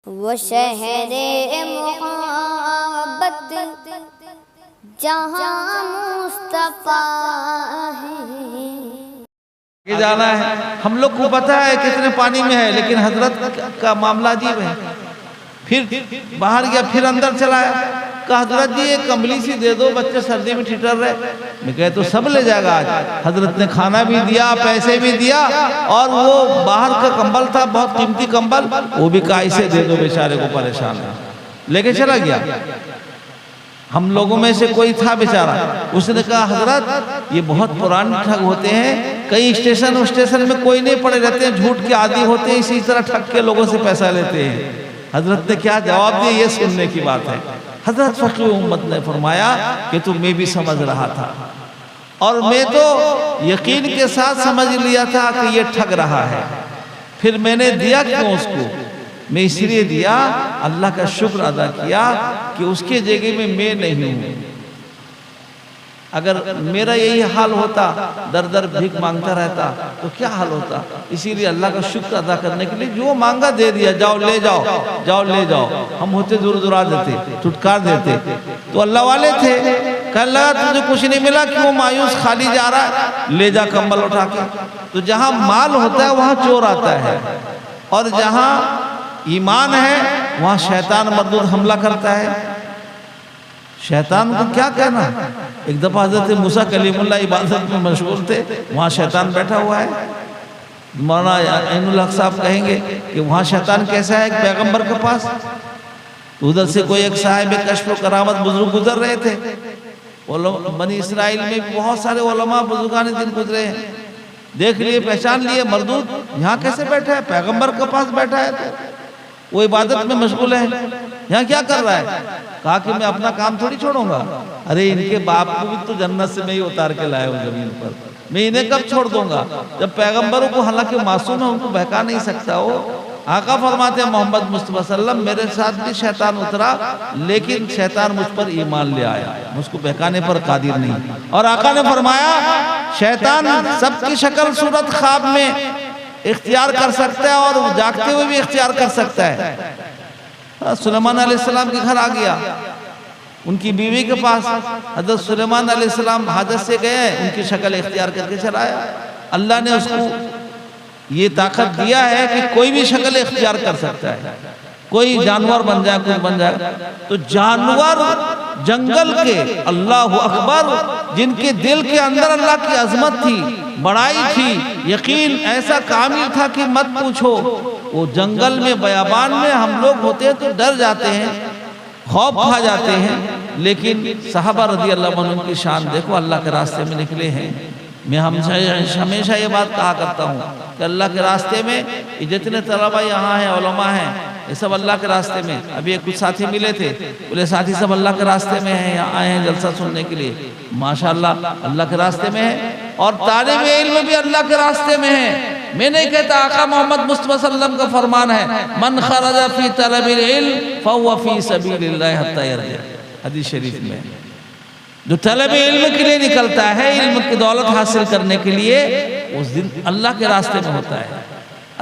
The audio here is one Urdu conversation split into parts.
وہ شہر محبت جہاں مصطفیٰ ہے جانا ہے. ہم لوگ کو پتہ ہے کتنے پانی میں ہے، لیکن حضرت کا معاملہ عجیب ہے. پھر باہر گیا، پھر اندر چلا ہے، کہا حضرت جی ایک کمبلی سی دے دو، بچے سردی میں ٹھٹر رہے. میں کہے تو سب لے جائے گا آج. حضرت نے کھانا بھی دیا، پیسے بھی دیا، اور وہ باہر کا کمبل تھا، بہت قیمتی کمبل، وہ بھی کہا اسے دے دو، بیچارے کو پریشان ہے. لے کے چلا گیا. ہم لوگوں میں سے کوئی تھا بیچارہ، اس نے کہا حضرت یہ بہت پرانے ٹھگ ہوتے ہیں، کئی اسٹیشن میں کوئی نہیں پڑے رہتے ہیں، جھوٹ کے عادی ہوتے ہیں، اسی طرح ٹھگ کے لوگوں سے پیسہ لیتے ہیں. حضرت نے کیا جواب دیا، یہ سننے کی بات ہے. حضرت فقیر امت نے فرمایا کہ تو میں بھی سمجھ رہا تھا، اور میں تو یقین کے ساتھ سمجھ لیا تھا کہ یہ ٹھگ رہا ہے. پھر میں نے دیا کیوں اس کو؟ میں اس لیے دیا، اللہ کا شکر ادا کیا کہ اس کے جگہ میں نہیں ہوں. اگر میرا یہی حال ہوتا، در در بھیک مانگتا رہتا تو کیا حال ہوتا. اسی لیے اللہ کا شکر ادا کرنے کے لیے جو مانگا دے دیا، جاؤ لے جاؤ، جاؤ لے جاؤ. ہم ہوتے دور دورا دیتے، ٹھٹکار دیتے. تو اللہ والے تھے، کہنے لگا تجھے کچھ نہیں ملا، کیوں مایوس خالی جا رہا ہے، لے جا کمبل اٹھا کے. تو جہاں مال ہوتا ہے وہاں چور آتا ہے، اور جہاں ایمان ہے وہاں شیطان مردود حملہ کرتا ہے. شیطان کو کیا کہنا. ایک دفعہ حضرت موسیٰ کلیم اللہ عبادت میں مشغول تھے، وہاں شیطان بیٹھا ہوا ہے. مولانا عین الحق صاحب کہیں گے کہ وہاں شیطان کیسا ہے. ایک پیغمبر کے پاس ادھر سے کوئی ایک صاحب کشف و کرامت بزرگ گزر رہے تھے. بنی اسرائیل میں بہت سارے علماء بزرگان دین گزرے ہیں، دیکھ لیے، پہچان لیے، مردود یہاں کیسے بیٹھا ہے، پیغمبر کے پاس بیٹھا ہے. تو وہ عبادت میں مشغول ہے، یہاں کیا کر رہا ہے. کہا کہ میں اپنا کام تھوڑی چھوڑوں گا. ارے ان کے باپ کو بھی تو جنت سے میں ہی اتار کے لائے ہوں زمین پر، میں انہیں کب چھوڑ دوں گا. جب پیغمبروں کو حالانکہ معصوم ہے ان کو بہکا نہیں سکتا. وہ آقا فرماتے ہیں محمد مصطفیٰ صلی اللہ علیہ وسلم، میرے ساتھ بھی شیطان اترا، لیکن شیطان مجھ پر ایمان لے آیا، مجھ کو بہکانے پر قادر نہیں. اور آقا نے فرمایا شیطان سب کی شکل صورت خواب میں اختیار کر سکتا ہے، اور جاگتے ہوئے بھی اختیار کر سکتا ہے. سلیمان علیہ السلام کے گھر آ گیا، ان کی بیوی کے پاس. حضرت سلیمان علیہ السلام حاجت سے گئے، ان کی شکل اختیار کر کے چلایا. اللہ نے اس کو یہ طاقت دیا ہے کہ کوئی بھی شکل اختیار کر سکتا ہے، کوئی جانور بن جائے، کوئی بن جائے. تو جانور جنگل کے اللہ اکبر، جن کے دل کے اندر اللہ کی عظمت تھی، بڑائی تھی، یقین ایسا کامل تھا کہ مت پوچھو. وہ جنگل میں بیابان میں ہم لوگ ہوتے ہیں تو ڈر جاتے ہیں، خوف کھا جاتے ہیں. لیکن صحابہ رضی اللہ عنہ کی شان دیکھو، اللہ کے راستے میں نکلے ہیں. میں ہمیشہ یہ بات کہا کرتا ہوں کہ اللہ کے راستے میں جتنے طلبہ یہاں ہیں، علماء ہیں، یہ سب اللہ کے راستے میں. ابھی کچھ ساتھی ملے تھے، بولے ساتھی سب اللہ کے راستے میں ہیں، یہاں آئے ہیں جلسہ سننے کے لیے. ماشاءاللہ اللہ کے راستے میں ہیں، اور طالب علم بھی اللہ کے راستے میں ہیں. میں نہیں کہتا، آقا محمد مصطفیٰ صلی اللہ علیہ وسلم کا فرمان ہے، من خرج فی طلب العلم فهو فی سبیل اللہ حتی یرجع. حدیث شریف میں جو طلب علم کے لیے نکلتا ہے، علم کی دولت حاصل کرنے کے لیے، اس دن اللہ کے راستے میں ہوتا ہے،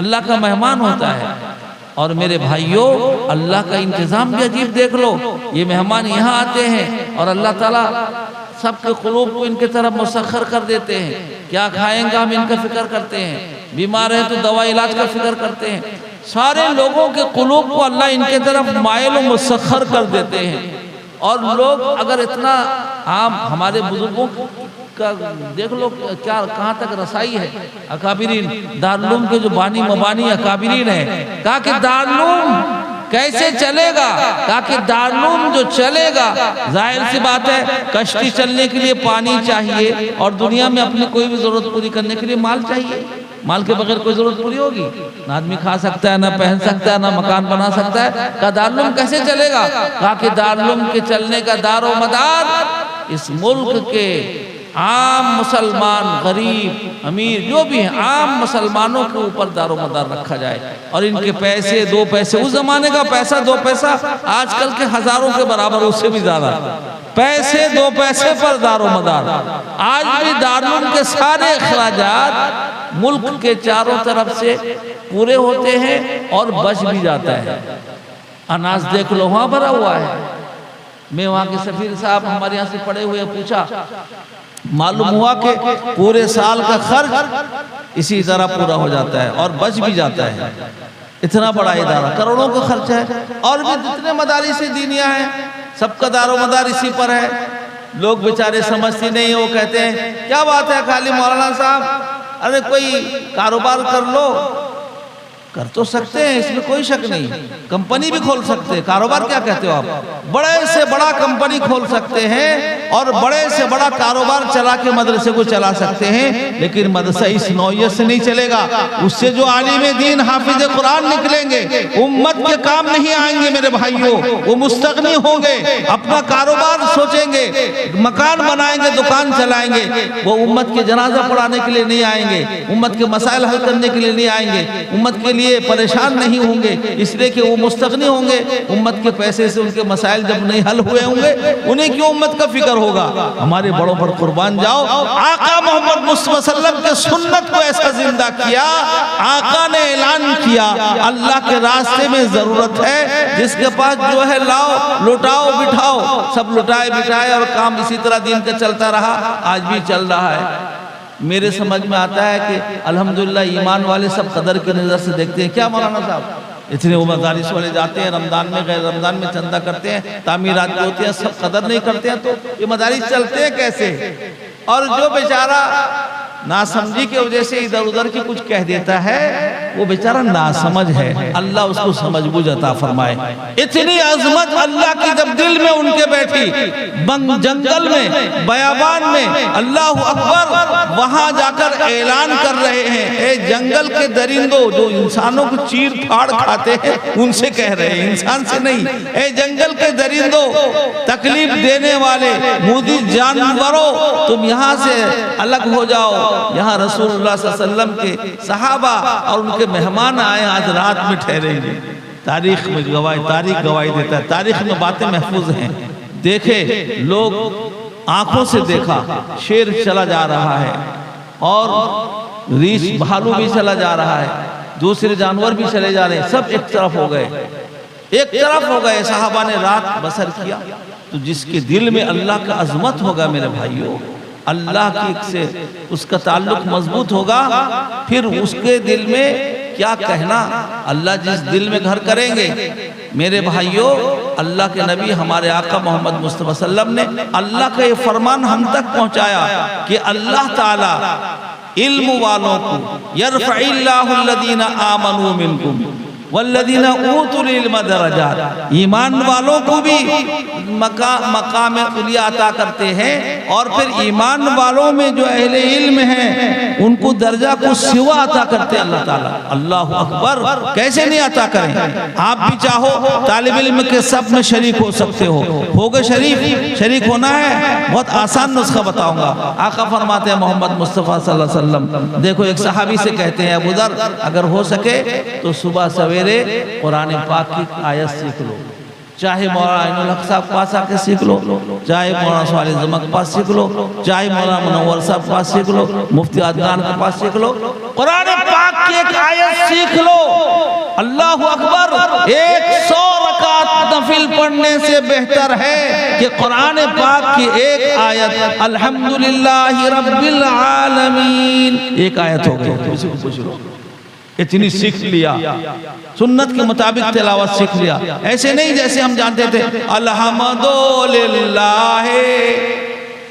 اللہ کا مہمان ہوتا ہے. اور میرے بھائیوں، اللہ کا انتظام بھی عجیب دیکھ لو. یہ مہمان یہاں آتے ہیں اور اللہ تعالیٰ سب کے قلوب کو ان کے طرف مسخر کر دیتے ہیں. کیا کھائیں گا ہم ان کا فکر کرتے ہیں، بیمار ہے تو دوا علاج کا فکر کرتے ہیں. سارے لوگوں کے قلوب کو اللہ ان کے طرف مائل و مسخر کر دیتے ہیں. اور لوگ اگر اتنا عام ہمارے بزرگوں کا دیکھ لو کیا کہاں تک رسائی ہے. اکابرین دارالعلوم کے جو بانی مبانی اکابرین ہیں، کہا کہ دارالعلوم کیسے چلے گا. کہا کہ دارالعلوم جو چلے گا، ظاہر سی بات ہے کشتی چلنے کے لیے پانی چاہیے، اور دنیا میں اپنی کوئی بھی ضرورت پوری کرنے کے لیے مال چاہیے. مال کے بغیر کوئی ضرورت پوری ہوگی؟ نہ آدمی کھا سکتا ہے، نہ پہن سکتا ہے، نہ مکان بنا سکتا ہے. کہا دارالعلوم کیسے چلے گا. کہا کہ دارالعلوم کے چلنے کا دار و مدار اس ملک کے عام مسلمان، غریب، امیر، جو بھی ہیں، عام مسلمانوں کے اوپر دار و مدار رکھا جائے. اور ان کے پیسے، 2 پیسے، اس زمانے کا پیسہ 2 پیسہ آج کل کے ہزاروں کے برابر، اس سے بھی زیادہ پیسے 2 پیسے پر دار و مدار. آج بھی دارالعلوم کے سارے اخراجات ملک کے چاروں طرف سے پورے ہوتے ہیں اور بچ بھی جاتا ہے. اناج دیکھ لو وہاں بھرا ہوا ہے۔ میں وہاں کے سفیر صاحب ہمارے یہاں سے پڑے ہوئے پوچھا، معلوم ہوا کہ پورے سال کا خرچ اسی طرح پورا ہو جاتا ہے اور بچ بھی جاتا ہے۔ اتنا بڑا ادارہ، کروڑوں کا خرچ ہے۔ اور بھی جتنے مدارس دینیہ ہیں سب کا دار و مدار اسی پر ہے۔ لوگ بیچارے سمجھتے نہیں، وہ کہتے ہیں کیا بات ہے خالی مولانا صاحب، ارے کوئی کاروبار کر لو۔ کر تو سکتے ہیں، اس میں کوئی شک نہیں، کمپنی بھی کھول سکتے ہیں۔ کاروبار کیا کہتے ہو آپ؟ بڑے سے بڑا کمپنی کھول سکتے ہیں اور بڑے سے بڑا کاروبار چلا کے مدرسے کو چلا سکتے ہیں، لیکن مدرسہ اس نوعیت سے نہیں چلے گا۔ اس سے جو عالم دین حافظ قرآن نکلیں گے امت کے کام نہیں آئیں گے میرے بھائیوں، وہ مستغنی ہوں گے، اپنا کاروبار سوچیں گے، مکان بنائیں گے، دکان چلائیں گے۔ وہ امت کے جنازہ پڑھانے کے لیے نہیں آئیں گے، امت کے مسائل حل کرنے کے لیے نہیں آئیں گے، امت کے لیے پریشان نہیں ہوں گے، اس لیے کہ وہ مستغنی ہوں گے۔ امت کے پیسے سے ان کے مسائل جب نہیں حل ہوئے ہوں گے، انہیں کیوں امت کا فکر ہوگا؟ ہمارے بڑوں پر قربان جاؤ۔ آقا محمد مصطفیٰ صلی اللہ علیہ وسلم کے سنت کو ایسا زندہ کیا، آقا نے اعلان کیا اللہ کے راستے میں ضرورت ہے، جس کے پاس جو ہے لاؤ، لٹاؤ بٹھاؤ۔ سب لٹائے بٹھائے اور کام اسی طرح دین کا چلتا رہا، آج بھی چل رہا ہے۔ میرے سمجھ میں آتا ہے کہ الحمدللہ ایمان والے سب قدر کی نظر سے دیکھتے ہیں۔ کیا مولانا صاحب اتنے وہ مدارس والے جاتے ہیں، رمضان میں غیر رمضان میں چندہ کرتے ہیں، تعمیرات جو ہوتی ہیں، سب قدر نہیں کرتے ہیں، تو یہ مدارس چلتے ہیں کیسے؟ اور جو بیچارہ ناسمجھی کی وجہ سے ادھر ادھر کی کچھ کہہ دیتا ہے، وہ بیچارہ ناسمجھ ہے، اللہ اس کو سمجھ بوجھ عطا فرمائے۔ اتنی عظمت اللہ کی جب دل میں ان کے بیٹھی، جنگل میں، بیابان میں، اللہ اکبر، وہاں جا کر اعلان کر رہے ہیں، اے جنگل کے درندوں جو انسانوں کو چیر پھاڑ کھاتے ہیں، ان سے کہہ رہے ہیں، انسان سے نہیں، اے جنگل کے درندوں، تکلیف دینے والے مودی جانوروں، تم یہاں سے الگ ہو جاؤ۔ یہاں رسول اللہ صلی اللہ علیہ وسلم کے صحابہ اور ان کے مہمان آئے، آج رات میں ٹھہریں گے۔ تاریخ میں گواہی، تاریخ گواہی دیتا ہے، تاریخ میں باتیں محفوظ ہیں۔ دیکھے لوگ آنکھوں سے دیکھا، شیر چلا جا رہا ہے اور ریچھ بھالو بھی چلا جا رہا ہے، دوسرے جانور بھی چلے جا رہے ہیں، سب ایک طرف ہو گئے، ایک طرف ہو گئے۔ صحابہ نے رات بسر کیا۔ تو جس کے دل میں اللہ کا عظمت ہوگا میرے بھائیوں، اللہ کی سے اس کا تعلق مضبوط ہوگا، پھر اس کے دل میں کیا کہنا، اللہ جس دل میں گھر کریں گے میرے بھائیوں۔ اللہ کے نبی ہمارے آقا محمد مصطفیٰ صلی اللہ علیہ وسلم نے اللہ کا یہ فرمان ہم تک پہنچایا کہ اللہ تعالیٰ علم والوں کو یرفع اللہ الذین آمنوا منکم والذین اوتوا العلم درجات، ایمان والوں کو بھی مقام علیٰ عطا کرتے ہیں، اور پھر ایمان والوں میں جو اہل علم ہیں ان کو درجہ کو سوا عطا کرتے ہیں اللہ تعالیٰ۔ اللہ اکبر، کیسے نہیں عطا کریں؟ آپ بھی چاہو طالب علم کے سب میں شریک ہو سکتے ہو، ہوگے شریک ہونا ہے، بہت آسان نسخہ بتاؤں گا۔ آقا فرماتے ہیں محمد مصطفیٰ صلی اللہ علیہ وسلم، دیکھو ایک صحابی سے کہتے ہیں ابو ذر اگر ہو سکے تو صبح سویرے قرآن پاک کی آیت سیکھ لو، چاہے مولانا عین الحق صاحب پاس آ کے سیکھ لو، چاہے مولانا صالح زمک پاس سیکھ لو، چاہے مولانا منور صاحب پاس سیکھ لو، مفتی عدنان کے پاس سیکھ لو، قرآن پاک کی ایک آیت سیکھ لو۔ اللہ اکبر، 100 رکعت نفل پڑھنے سے بہتر ہے کہ قرآن پاک کی ایک آیت الحمدللہ رب العالمین، ایک آیت ہو گئی، کسی کو پوچھ لو، اتنی سیکھ لیا، سنت کے مطابق تلاوت سیکھ لیا۔ ایسے نہیں جیسے ہم جانتے تھے الحمدللہ،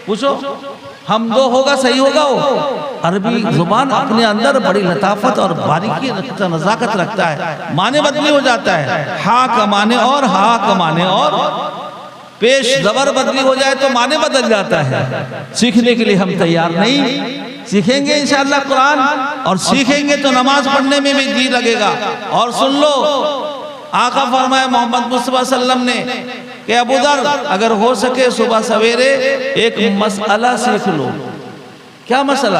پوچھو حمدو ہوگا، صحیح ہوگا؟ وہ عربی زبان اپنے اندر بڑی لطافت اور باریکی رکھتا، نزاکت رکھتا ہے، معنی بدلی ہو جاتا ہے، ہا کا معنی اور ہا کا معنی اور پیش زبر بدلی ہو جائے تو معنی بدل جاتا ہے۔ سیکھنے کے لیے ہم تیار نہیں، سیکھیں گے انشاءاللہ قرآن، اور سیکھیں گے تو نماز پڑھنے میں بھی جی لگے گا۔ اور سن لو، آقا فرمائے محمد مصطفیٰ صلی اللہ علیہ وسلم نے کہ ابو ذر اگر ہو سکے صبح سویرے ایک مسئلہ سیکھ لو۔ کیا مسئلہ؟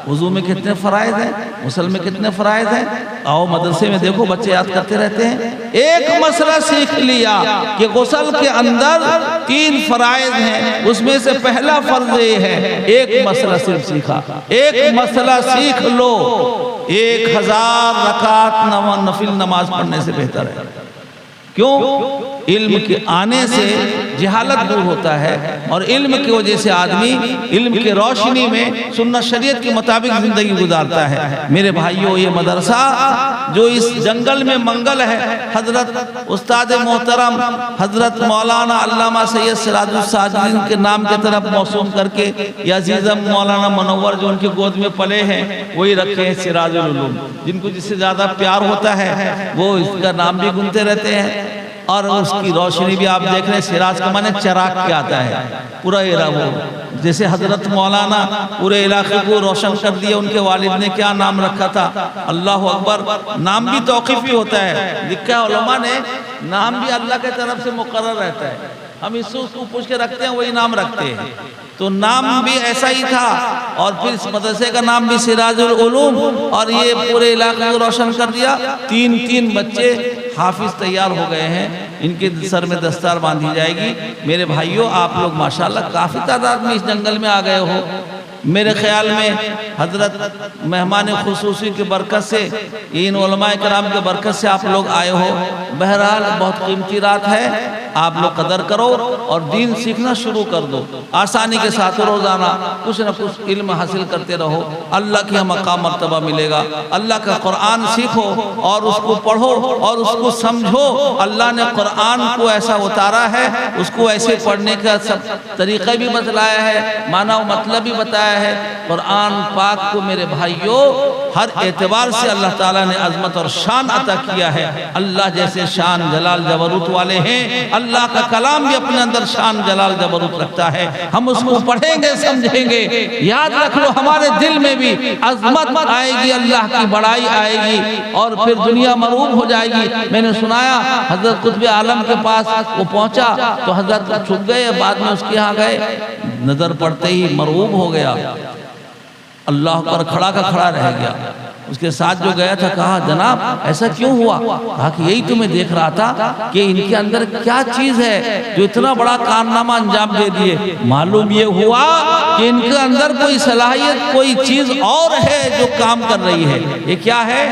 وضو میں کتنے فرائض ہیں، غسل میں کتنے فرائض ہیں، آؤ مدرسے میں دیکھو بچے یاد کرتے رہتے ہیں۔ ایک مسئلہ سیکھ لیا کہ غسل کے اندر 3 فرائض ہیں، اس میں سے پہلا فرض یہ ہے، ایک مسئلہ صرف سیکھا، ایک مسئلہ سیکھ لو، 1000 رکعت نفل نماز پڑھنے سے بہتر ہے۔ کیوں؟ علم کے آنے سے جہالت دور ہوتا ہے، اور علم کی وجہ سے آدمی علم کی روشنی میں سنت شریعت کے مطابق زندگی گزارتا ہے۔ میرے بھائیوں، یہ مدرسہ جو اس جنگل میں منگل ہے، حضرت استاد محترم حضرت مولانا علامہ سید سراج الساجدین کے نام کی طرف موسوم کر کے یا عزیزم مولانا منور جو ان کی گود میں پلے ہیں وہی رکھے ہیں سراج العلوم۔ جن کو جس سے زیادہ پیار ہوتا ہے وہ اس کا نام بھی گنتے رہتے ہیں، اور اس کی روشنی بھی آپ دیکھ رہے ہیں۔ سراج کا معنی چراغ کیا آتا ہے، پورا وہ جیسے حضرت مولانا پورے علاقے کو روشن کر دیا۔ ان کے والد نے کیا نام رکھا تھا؟ اللہ اکبر۔ نام بھی توقیفی ہوتا ہے، لکھا ہے علماء نے، نام بھی اللہ کے طرف سے مقرر رہتا ہے۔ ہم اس کو پوچھ کے رکھتے ہیں، وہی نام رکھتے ہیں۔ تو نام بھی ایسا ہی تھا، اور پھر اس مدرسے کا نام بھی سراج العلوم، اور یہ پورے علاقے کو روشن کر دیا۔ تین بچے حافظ تیار ہو گئے ہیں، ان کے سر میں دستار باندھی جائے گی۔ میرے بھائیوں، آپ لوگ ماشاءاللہ کافی تعداد میں اس جنگل میں آ گئے ہو۔ میرے خیال میں حضرت مہمان خصوصی کی برکت سے، ان علماء کرام کے برکت سے آپ لوگ آئے ہو۔ بہرحال بہت قیمتی رات ہے، آپ لوگ قدر کرو اور دین سیکھنا شروع کر دو۔ آسانی کے ساتھ روزانہ کچھ نہ کچھ علم حاصل کرتے رہو، اللہ کی مقام مرتبہ ملے گا۔ اللہ کا قرآن سیکھو اور اس کو پڑھو اور اس کو سمجھو۔ اللہ نے قرآن کو ایسا اتارا ہے، اس کو ایسے پڑھنے کا سب طریقہ بھی بتلایا ہے، معنی و مطلب بھی بتایا ہے۔ قرآن پاک کو میرے بھائیوں ہر اعتبار سے اللہ تعالیٰ نے عظمت اور شان عطا کیا ہے۔ اللہ جیسے شان جلال جبروت والے ہیں، اللہ کا کلام بھی اپنے اندر شان جلال جبروت رکھتا ہے۔ ہم اس کو پڑھیں گے، سمجھیں گے، یاد رکھ لو ہمارے دل میں بھی عظمت آئے گی، اللہ کی بڑائی آئے گی، اور پھر دنیا مرعوب ہو جائے گی۔ میں نے سنایا حضرت قطب عالم کے پاس وہ پہنچا تو حضرت چھپ گئے، بعد میں اس کے ہاں گئے، نظر پڑتے ہی مرعوب ہو گیا، اللہ پر کھڑا کا کھڑا رہ گیا۔ اس کے ساتھ جو گیا تھا کہا جناب ایسا کیوں ہوا؟ کہا کہ یہی تو میں دیکھ رہا تھا کہ ان کے اندر کیا چیز ہے جو اتنا بڑا کارنامہ انجام دے دیے۔ معلوم یہ ہوا کہ ان کے اندر کوئی صلاحیت، کوئی چیز اور ہے جو کام کر رہی ہے۔ یہ کیا ہے؟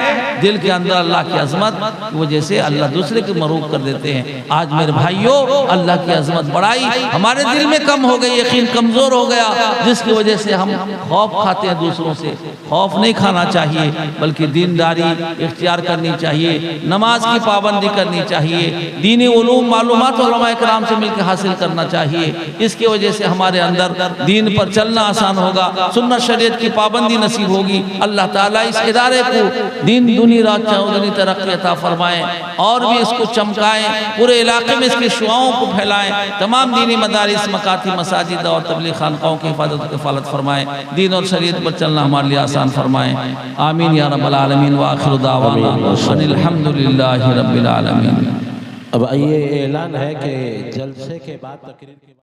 دل کے اندر اللہ کی عظمت کی وجہ سے اللہ دوسرے کے مروب کر دیتے ہیں۔ آج میرے بھائیوں اللہ کی عظمت بڑائی ہمارے دل میں کم ہو گئی، یقین کمزور ہو گیا، جس کی وجہ سے ہم خوف کھاتے ہیں دوسروں سے۔ خوف نہیں کھانا چاہیے، بلکہ دینداری اختیار کرنی چاہیے، نماز کی پابندی کرنی چاہیے، دینی علوم معلومات علماء کرام سے مل کے حاصل کرنا چاہیے۔ اس کی وجہ سے ہمارے اندر دین پر چلنا آسان ہوگا، سنت شریعت کی پابندی نصیب ہوگی۔ اللہ تعالیٰ اس ادارے کو دین دنی رات چودھری ترقی عطا فرمائیں، اور بھی اس کو چمکائیں، پورے علاقے میں اس کی شعاؤں کو پھیلائیں، تمام دینی مدارس، مکاتب، مساجد اور تبلیغ خانقاہوں کی حفاظت و کفالت فرمائیں، دین اور شریعت پر چلنا ہمارے لیے آسان فرمائیں۔ آمین یا رب العالمین، وآخر دعوانا ان الحمدللہ رب العالمین۔ اب یہ اعلان ہے کہ جلسے کے بعد تقریر